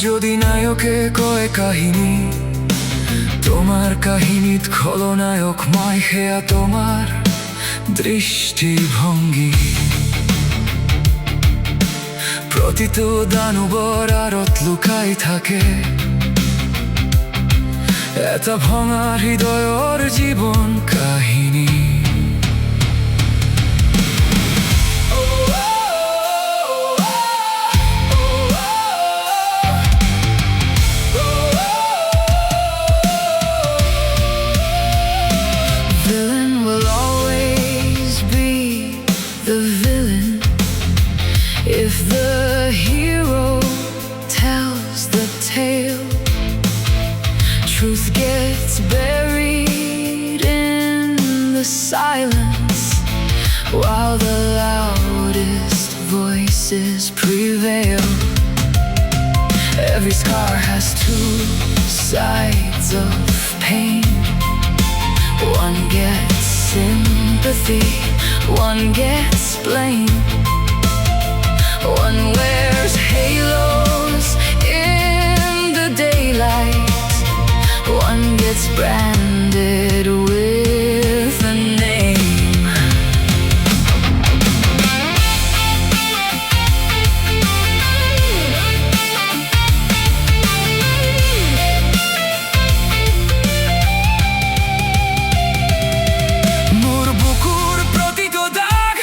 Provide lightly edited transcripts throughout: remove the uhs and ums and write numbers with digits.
যদি নায়কে কয় কাহিনী, তোমার কাহিনীত খলনায়ক মই, সেয়া তোমার দৃষ্টিভঙ্গী। প্ৰতিটো দানৱৰ আঁৰত লুকাই থাকে এটা ভঙা হৃদয়ৰ জীৱন কাহিনী। Villain will always be the villain if the hero tells the tale. Truth gets buried in the silence while the loudest voices prevail. Every scar has two sides of pain. One gets sympathy, one gets blame. One wears halos in the daylight, one gets branded with a name. মোর বুকুর প্ৰতিটো দাগ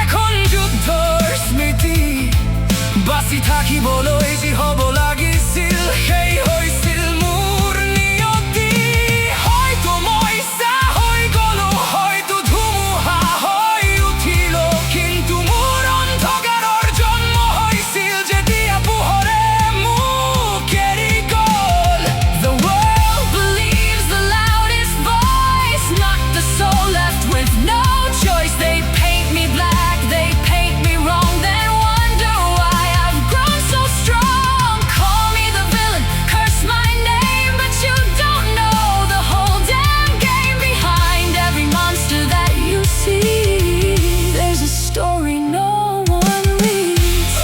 এখন যুদ্ধৰ স্মৃতি। বাচি থাকিবলৈ যি হ'ব লাগিছিল সেই হৈছিল মোৰ নিয়তি। হয়তো মই চাহ হৈ গ'লো, হয়তো ধুমুহা হৈ উঠিল, কিন্তু মোৰ অন্ধকাৰৰ জন্ম হৈছিল যেতিয়া পোহৰে মোক এৰি গ'ল। The world believes the loudest voice, not the soul left with no choice. They paint me black, they paint me wrong, then wonder why I've grown so strong. Call me the villain, curse my name, but you don't know the whole damn game behind every monster that you see. There's a story no one reads.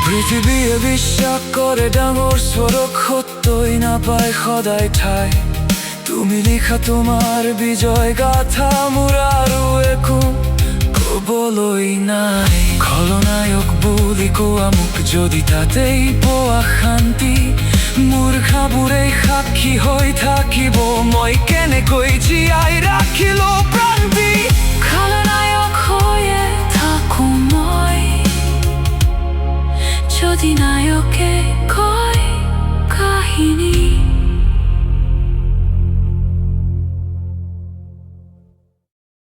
পৃথিৱীয়ে বিশ্বাস কৰে ডাঙৰ স্বৰক সত্যই নাপায় সদায় ঠাই। তুমি লিখা তোমাৰ বিজয় গাথা, মোৰ আৰু একো ক'বলৈ নাই। খলনায়ক বুলি কোৱা মোক যদি তাতেই পোৱা শান্তি, মোৰ ঘাবোৰেই সাক্ষী হৈ থাকিব মই কেনেকৈ জীয়াই ৰাখিলো প্ৰাণ দি।